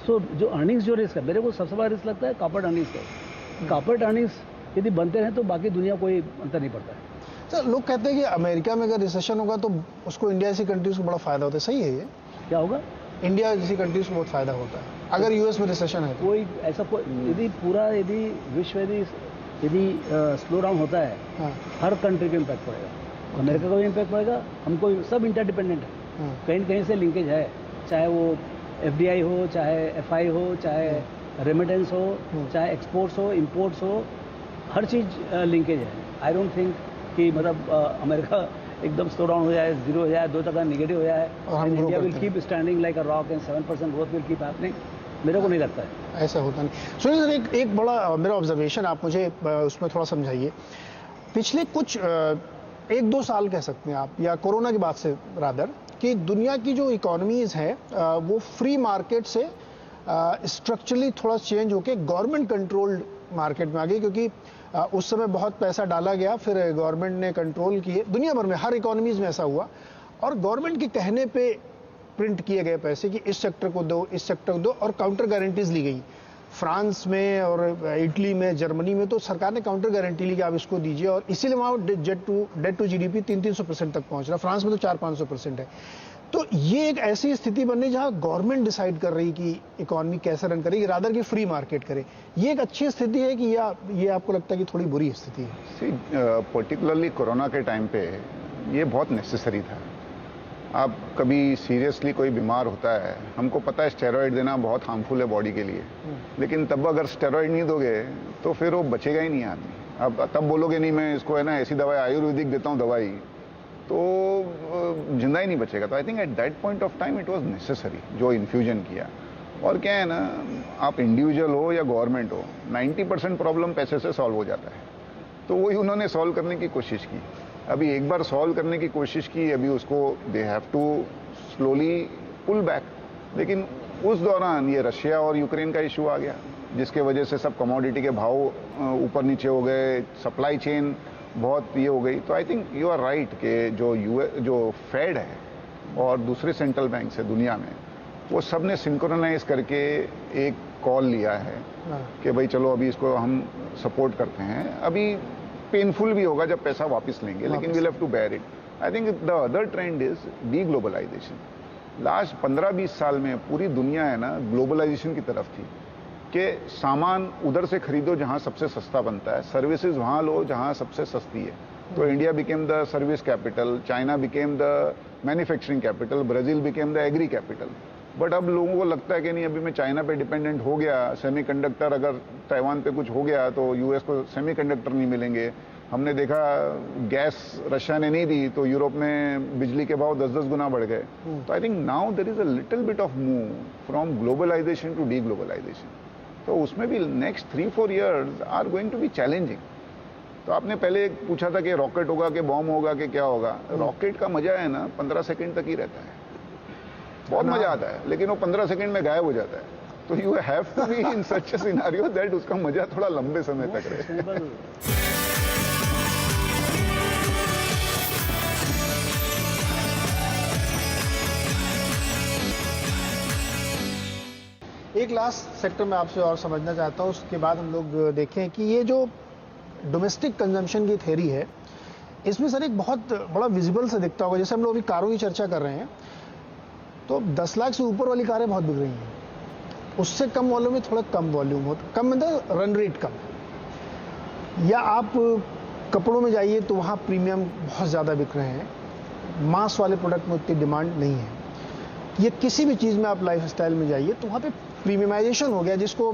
सो जो अर्निंग्स जो रिस्क है, मेरे को सबसे बड़ा रिस्क लगता है कॉर्पोरेट अर्निंग्स का। कॉर्पोरेट अर्निंग्स यदि बनते हैं तो बाकी दुनिया कोई अंतर नहीं पड़ता है। सर लोग कहते हैं कि अमेरिका में अगर रिसेशन होगा तो उसको इंडिया जैसी कंट्रीज को बड़ा फायदा होता है, सही है ये? क्या होगा? इंडिया जैसी कंट्रीज को बहुत फायदा होता है अगर यूएस में रिसेशन है तो। कोई ऐसा कोई, यदि पूरा यदि विश्व यदि स्लो डाउन होता है, हाँ। हर कंट्री को इम्पैक्ट पड़ेगा, अमेरिका को भी इम्पैक्ट पड़ेगा, हमको सब इंटरडिपेंडेंट है, कहीं कहीं से लिंकेज है, चाहे वो एफडीआई हो, चाहे एफआई हो, चाहे रेमिटेंस हो, चाहे एक्सपोर्ट्स हो, इम्पोर्ट्स हो, हर चीज़ लिंकेज है। आई डोंट थिंक कि मतलब अमेरिका एकदम स्लो डाउन हो जाए, 0 हो जाए, 2% नेगेटिव हो जाए, India will keep standing like a rock and 7% growth will keep happening, मेरे को नहीं लगता है। ऐसा होता नहीं। सुनिए सर, एक बड़ा मेरा ऑब्जर्वेशन, आप मुझे उसमें थोड़ा समझाइए। पिछले कुछ 1-2 साल कह सकते हैं आप, या कोरोना के बाद से रादर, कि दुनिया की जो इकोनॉमीज है वो फ्री मार्केट से स्ट्रक्चरली थोड़ा चेंज होके गवर्नमेंट कंट्रोल्ड मार्केट में आ गई, क्योंकि उस समय बहुत पैसा डाला गया, फिर गवर्नमेंट ने कंट्रोल किए, दुनिया भर में हर इकोनॉमीज में ऐसा हुआ, और गवर्नमेंट के कहने पे प्रिंट किए गए पैसे कि इस सेक्टर को दो, इस सेक्टर को दो, और काउंटर गारंटीज ली गई। फ्रांस में और इटली में, जर्मनी में तो सरकार ने काउंटर गारंटी ली कि आप इसको दीजिए, और इसीलिए वहाँ डेट टू जीडीपी 300-300% तक पहुंच रहा। फ्रांस में तो 400-500% है। तो ये एक ऐसी स्थिति बन रही जहां गवर्नमेंट डिसाइड कर रही कि इकोनॉमी कैसे रन करेगी, रादर की फ्री मार्केट करे। ये एक अच्छी स्थिति है कि ये आपको लगता है कि थोड़ी बुरी स्थिति है? पर्टिकुलरली कोरोना के टाइम पे ये बहुत नेसेसरी था। आप कभी सीरियसली कोई बीमार होता है, हमको पता है स्टेरॉइड देना बहुत हार्मफुल है बॉडी के लिए, लेकिन तब अगर स्टेरॉइड नहीं दोगे तो फिर वो बचेगा ही नहीं आदमी। अब तब बोलोगे नहीं मैं इसको है ना ऐसी दवाई आयुर्वेदिक देता हूँ दवाई, तो जिंदा ही नहीं बचेगा। तो I think at that point of time it was necessary जो इन्फ्यूजन किया। और क्या है ना, आप इंडिविजुअल हो या गवर्नमेंट हो, 90% प्रॉब्लम पैसे से सॉल्व हो जाता है। तो वही उन्होंने सॉल्व करने की कोशिश की। अभी एक बार सॉल्व करने की कोशिश की, अभी उसको they have to slowly pull back. लेकिन उस दौरान ये रशिया और यूक्रेन का इशू आ गया, जिसके वजह से सब कमोडिटी के भाव ऊपर नीचे हो गए, सप्लाई चेन बहुत ये हो गई। तो I think you are right कि जो फेड है और दूसरे सेंट्रल बैंक है दुनिया में, वो सब ने सिंक्रोनाइज करके एक कॉल लिया है कि भाई चलो अभी इसको हम सपोर्ट करते हैं। अभी पेनफुल भी होगा जब पैसा वापस लेंगे, लेकिन we'll have to bear it. I think the other trend is deglobalization. Last 15-20 साल में पूरी दुनिया है ना ग्लोबलाइजेशन की तरफ थी, कि सामान उधर से खरीदो जहां सबसे सस्ता बनता है, सर्विसेज वहां लो जहां सबसे सस्ती है। तो India became the service capital, China became the manufacturing capital, Brazil became the agri capital. But अब लोगों को लगता है कि नहीं, अभी मैं चाइना पे डिपेंडेंट हो गया, सेमीकंडक्टर अगर ताइवान पे कुछ हो गया तो यूएस को सेमीकंडक्टर नहीं मिलेंगे। हमने देखा गैस रशिया ने नहीं दी तो यूरोप में बिजली के भाव 10-10 गुना बढ़ गए। तो I think now there is a little bit of move from globalization to deglobalization. तो उसमें भी next 3-4 years are going to be challenging. तो आपने पहले पूछा था कि रॉकेट होगा कि बॉम्ब होगा कि क्या होगा। रॉकेट का मजा है ना 15 सेकंड तक ही रहता है, बहुत मजा आता है, लेकिन वो 15 सेकंड में गायब हो जाता है। तो you have to be in such a scenario that उसका मजा थोड़ा लंबे समय तक रहे। एक लास्ट सेक्टर में आपसे और समझना चाहता हूँ, उसके बाद हम लोग देखें कि ये जो डोमेस्टिक कंजम्पशन की थ्योरी है, इसमें सर एक बहुत बड़ा विजिबल से दिखता होगा। जैसे हम लोग अभी कारों की चर्चा कर रहे हैं, तो 10 लाख से ऊपर वाली कारें बहुत बिक रही हैं, उससे कम वॉल्यूम में थोड़ा कम वॉल्यूम हो, कम मतलब रन रेट कम। या आप कपड़ों में जाइए तो वहाँ प्रीमियम बहुत ज़्यादा बिक रहे हैं, मास वाले प्रोडक्ट में उतनी डिमांड नहीं है। ये किसी भी चीज़ में आप लाइफ स्टाइल में जाइए तो वहाँ पे प्रीमियमाइजेशन हो गया, जिसको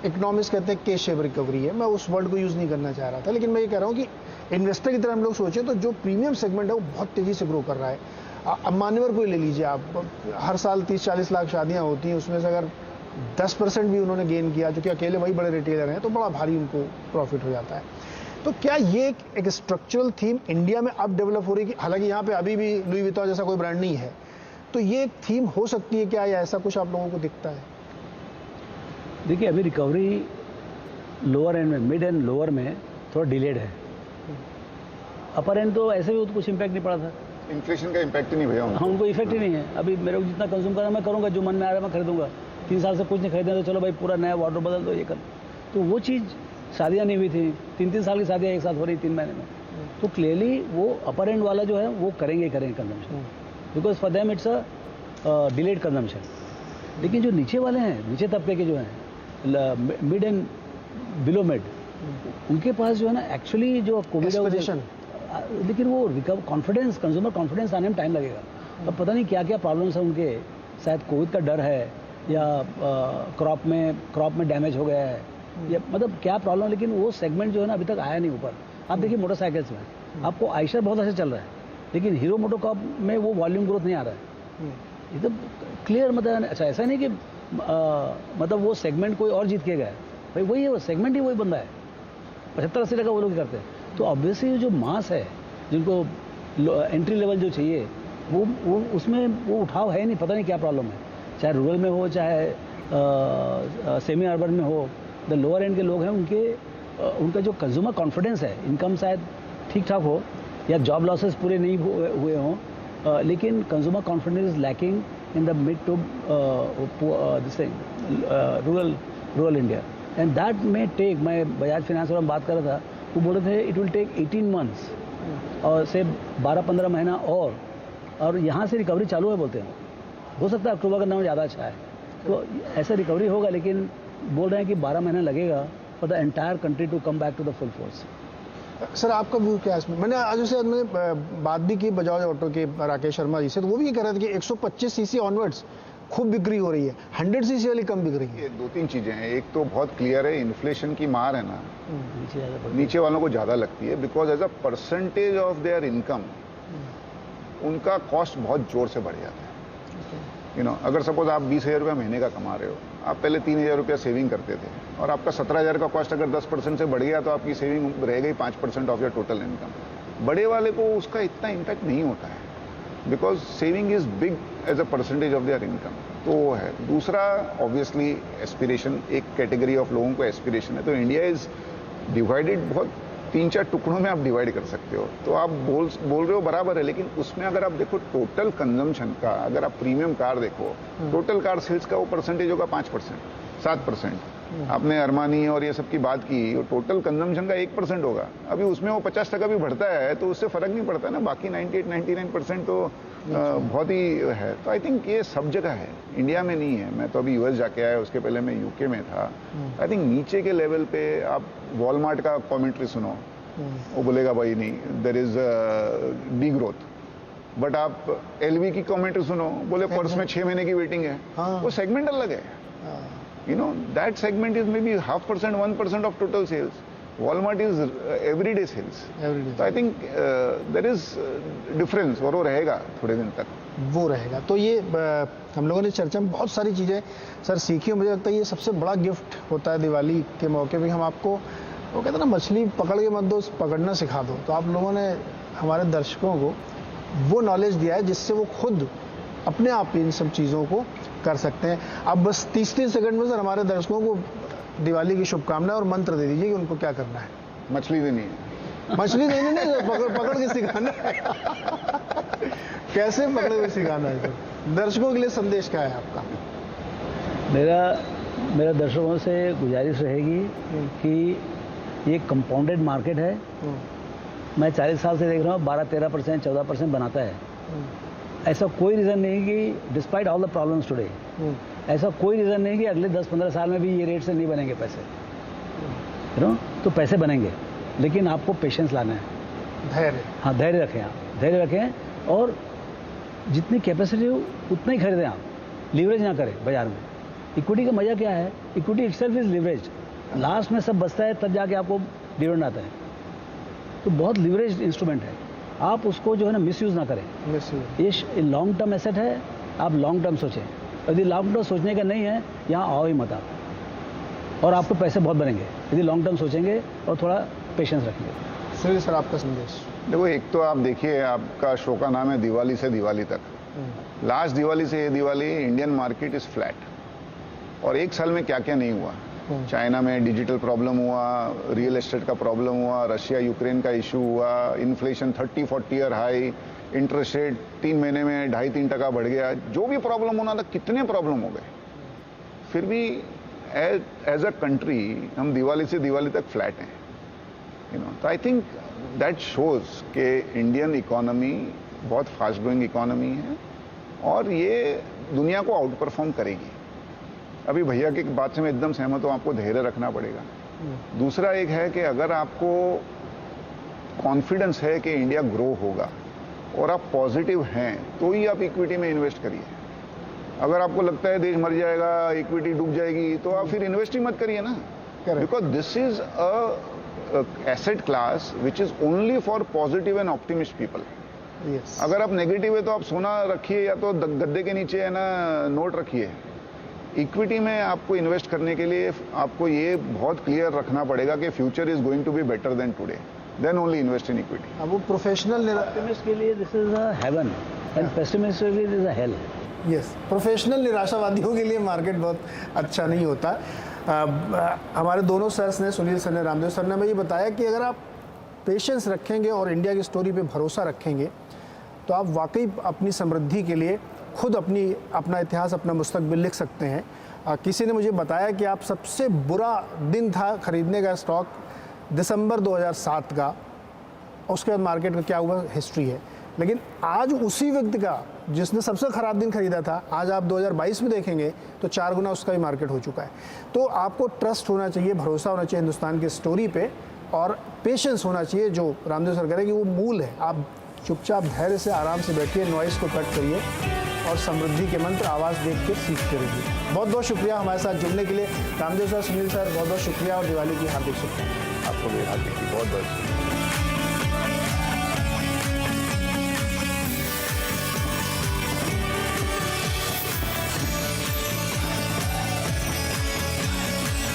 इकोनॉमिक्स कहते हैं, के शेप रिकवरी है। मैं उस वर्ड को यूज़ नहीं करना चाह रहा था, लेकिन मैं ये कह रहा हूँ कि इन्वेस्टर की तरह हम लोग सोचें तो जो प्रीमियम सेगमेंट है वो बहुत तेज़ी से ग्रो कर रहा है। अब मान्यवर को ही ले लीजिए आप, हर साल 30-40 लाख शादियाँ होती हैं, उसमें से अगर 10% भी उन्होंने गेन किया, जो कि अकेले वही बड़े रिटेलर हैं, तो बड़ा भारी उनको प्रॉफिट हो जाता है। तो क्या ये एक स्ट्रक्चरल थीम इंडिया में अब डेवलप हो रही है? हालांकि यहाँ पे अभी भी लुई विटॉन जैसा कोई ब्रांड नहीं है, तो ये एक थीम हो सकती है क्या, या ऐसा कुछ आप लोगों को दिखता है? देखिए, अभी रिकवरी लोअर एंड में, मिड एंड लोअर में थोड़ा डिलेड है। अपर एंड तो ऐसे भी कुछ इम्पैक्ट नहीं पड़ा था, इन्फ्लेशन का इम्पैक्ट ही नहीं भैया हाँ, उनको इफेक्ट ही नहीं है। अभी मेरे को जितना कंज्यूम करना मैं करूँगा, जो मन में आ रहा है मैं खरीदूंगा। 3 साल से कुछ नहीं खरीदे तो चलो भाई पूरा नया वार्डरोब बदल दो, ये कर। तो वो चीज़, शादियाँ नहीं हुई थी, 3-3 साल की शादियाँ एक साथ हो रही 3 महीने में, तो क्लियरली वो अपर एंड वाला जो है वो करेंगे consumption, because for them it's a delayed consumption. लेकिन जो नीचे वाले हैं, नीचे तबके के जो हैं, मिड एंड बिलो मिड, उनके पास जो है ना एक्चुअली जो कोविड है, लेकिन वो रिकवर कॉन्फिडेंस, कंज्यूमर कॉन्फिडेंस आने में टाइम लगेगा। अब पता नहीं क्या क्या प्रॉब्लम्स हैं उनके, शायद कोविड का डर है, या क्रॉप में डैमेज हो गया है, या मतलब क्या प्रॉब्लम, लेकिन वो सेगमेंट जो है ना अभी तक आया नहीं ऊपर। आप देखिए मोटरसाइकिल्स में आपको आइशर बहुत अच्छा चल रहा है, लेकिन हीरो मोटोकॉर्प में वो वॉल्यूम ग्रोथ नहीं आ रहा है। ये तो क्लियर मतलब अच्छा, ऐसा नहीं कि मतलब वो सेगमेंट कोई और जीत के गया, भाई वही है, वो सेगमेंट ही वही बंदा है, 75-80 टका वो लोग करते हैं। तो ऑब्वियसली जो मास है, जिनको एंट्री लेवल जो चाहिए, वो उसमें वो उठाव है नहीं, पता नहीं क्या प्रॉब्लम है, चाहे रूरल में हो, चाहे सेमी अर्बन में हो। द लोअर एंड के लोग हैं, उनका जो कंज्यूमर कॉन्फिडेंस है, इनकम शायद ठीक ठाक हो, या जॉब लॉसेस पूरे नहीं हुए हों, लेकिन consumer confidence is lacking in the mid to this thing rural India, and that में टेक, मैं बजाज फाइनेंस में बात कर रहा था, वो बोल रहे थे इट विल टेक 18 मंथ्स और से 12-15 महीना और यहाँ से रिकवरी चालू है बोलते हैं। हो सकता है अक्टूबर का नाम ज़्यादा अच्छा है, तो ऐसा रिकवरी होगा, लेकिन बोल रहे हैं कि 12 महीना लगेगा for the entire country to come back to the full force. Sir आपका व्यू क्या है इसमें? मैंने आज से बात भी की बजाज ऑटो के राकेश शर्मा जी से, तो वो भी ये कह रहे थे कि 125 सीसी ऑनवर्ड्स खूब बिक्री हो रही है, 100 सीसी वाली कम बिक रही है। ये 2-3 चीजें हैं। एक तो बहुत क्लियर है, इन्फ्लेशन की मार है ना, नीचे वालों को ज्यादा लगती है, because as a percentage of their income उनका कॉस्ट बहुत जोर से बढ़ जाता है। अगर सपोज आप 20,000 रुपया महीने का कमा रहे हो, आप पहले 3,000 रुपया सेविंग करते थे, और आपका 17,000 का कॉस्ट अगर 10% से बढ़ गया, तो आपकी सेविंग रह गई 5% ऑफ योर टोटल इनकम। बड़े वाले को उसका इतना इम्पैक्ट नहीं होता है, because saving is big as a percentage of their income. तो वो है। दूसरा, ऑब्वियसली एस्पिरेशन, एक कैटेगरी ऑफ लोगों को एस्पिरेशन है। तो इंडिया इज डिवाइडेड, बहुत 3-4 टुकड़ों में आप डिवाइड कर सकते हो। तो आप बोल रहे हो बराबर है, लेकिन उसमें अगर आप देखो टोटल कंजम्पशन का, अगर आप प्रीमियम कार देखो, टोटल कार सेल्स का वो परसेंटेज होगा 5%, 7%। आपने अरमानी और ये सब की बात की, वो टोटल कंजम्पशन का 1% होगा। अभी उसमें वो 50 टका भी बढ़ता है तो उससे फर्क नहीं पड़ता ना, बाकी 98-99% तो बहुत ही है। तो आई थिंक ये सब जगह है, इंडिया में नहीं है। मैं तो अभी यूएस जाके आया, उसके पहले मैं यूके में था। आई थिंक नीचे के लेवल पे आप वॉलमार्ट का कॉमेंट्री सुनो, वो बोलेगा भाई नहीं, there is degrowth. But आप एलवी की कॉमेंट्री सुनो, बोले पर्स में 6 महीने की वेटिंग है। वो सेगमेंट अलग है। That segment is maybe 0.5%, 1% of total sales. Walmart is everyday sales. So I think there is difference, और वो रहेगा थोड़े दिन तक। वो रहेगा। तो ये हम लोगों ने चर्चा में बहुत सारी चीज़ें सर सीखी। मुझे लगता है ये सबसे बड़ा गिफ्ट होता है दिवाली के मौके पे, हम आपको, वो कहते हैं ना, मछली पकड़ के मत दो, पकड़ना सिखा दो। तो आप लोगों ने हमारे दर्शकों को वो नॉलेज दिया है जिससे वो खुद अपने आप इन सब चीज़ों को कर सकते हैं। अब बस 30 सेकंड में सर हमारे दर्शकों को दिवाली की शुभकामनाएं और मंत्र दे दीजिए कि उनको क्या करना है। मछली देनी है। मछली देनी नहीं, पकड़ के सिखाना है। कैसे पकड़े हुए सिखाना है सर? दर्शकों के लिए संदेश क्या है आपका? मेरा दर्शकों से गुजारिश रहेगी कि ये कंपाउंडेड मार्केट है। मैं 40 साल से देख रहा हूँ 12-13%, 14% बनाता है। ऐसा कोई रीज़न नहीं कि despite all the problems today, ऐसा कोई रीज़न नहीं कि अगले 10-15 साल में भी ये रेट से नहीं बनेंगे पैसे, तो पैसे बनेंगे, लेकिन आपको पेशेंस लाना है, धैर्य। हाँ, धैर्य रखें आप, धैर्य रखें और जितनी कैपेसिटी हो उतना ही खरीदें आप, लीवरेज ना करें बाजार में। इक्विटी का मजा क्या है? Equity itself is leverage. Last में सब बचता है तब जाके आपको डिविडेंड आता है। तो बहुत लीवरेज इंस्ट्रूमेंट है, आप उसको जो है ना मिसयूज ना करें। ये लॉन्ग टर्म एसेट है, आप लॉन्ग टर्म सोचें। यदि लॉन्ग टर्म सोचने का नहीं है, यहाँ आओ ही मत आप, और आपको पैसे बहुत बनेंगे यदि लॉन्ग टर्म सोचेंगे और थोड़ा पेशेंस रखेंगे। सुनील सर, आपका संदेश। देखो, एक तो आप देखिए, आपका शो का नाम है दिवाली से दिवाली तक। लास्ट दिवाली से ये Diwali Indian market is flat, और एक साल में क्या क्या नहीं हुआ। चाइना में डिजिटल प्रॉब्लम हुआ, रियल एस्टेट का प्रॉब्लम हुआ, रशिया यूक्रेन का इशू हुआ, inflation 30-40 year high, interest rate 3 महीने में 2.5-3% बढ़ गया। जो भी प्रॉब्लम होना था, कितने प्रॉब्लम हो गए, फिर भी एज अ कंट्री हम दिवाली से दिवाली तक फ्लैट हैं, तो आई थिंक दैट शोज कि इंडियन इकोनॉमी बहुत फास्ट ग्रोइंग इकोनॉमी है और ये दुनिया को आउट परफॉर्म करेगी। अभी भैया की बात से मैं एकदम सहमत हूँ, आपको धैर्य रखना पड़ेगा। दूसरा एक है कि अगर आपको कॉन्फिडेंस है कि इंडिया ग्रो होगा और आप पॉजिटिव हैं, तो ही आप इक्विटी में इन्वेस्ट करिए। अगर आपको लगता है देश मर जाएगा, इक्विटी डूब जाएगी, तो आप फिर इन्वेस्ट ही मत करिए ना, because this is a asset class which is only for positive and optimist people. अगर आप नेगेटिव है तो आप सोना रखिए या तो गद्दे के नीचे है ना नोट रखिए। इक्विटी में आपको इन्वेस्ट करने के लिए आपको ये बहुत क्लियर रखना पड़ेगा कि future is going to be better than today, then only invest in equity. अब वो प्रोफेशनल ऑप्टिमिस्ट के लिए this is a heaven and pessimist के लिए this is a hell. Yes, professional निराशावादियों के लिए मार्केट बहुत अच्छा नहीं होता। हमारे दोनों सर्स ने, सुनील सर ने, रामदेव सर ने, हमें ये बताया कि अगर आप पेशेंस रखेंगे और इंडिया की स्टोरी पे भरोसा रखेंगे तो आप वाकई अपनी समृद्धि के लिए खुद अपना इतिहास, अपना मुस्तकबिल लिख सकते हैं। किसी ने मुझे बताया कि आप सबसे बुरा दिन था खरीदने का स्टॉक दिसंबर 2007 का, उसके बाद मार्केट का क्या हुआ हिस्ट्री है। लेकिन आज उसी व्यक्ति का जिसने सबसे ख़राब दिन खरीदा था, आज आप 2022 में देखेंगे तो 4 गुना उसका भी मार्केट हो चुका है। तो आपको ट्रस्ट होना चाहिए, भरोसा होना चाहिए हिंदुस्तान की स्टोरी पे, और पेशेंस होना चाहिए, जो रामदेव सर कह रहे हैं कि वो मूल है। आप चुपचाप धैर्य से आराम से बैठिए, नॉइज़ को कट करिए और समृद्धि के मंत्र आवाज़ देख के सीखते रहिए। बहुत बहुत शुक्रिया हमारे साथ जुड़ने के लिए रामदेव सर, सुनील सर, बहुत बहुत शुक्रिया और दिवाली की हार्दिक शुभकामनाएं। आपको भी हार्दिक बहुत बहुत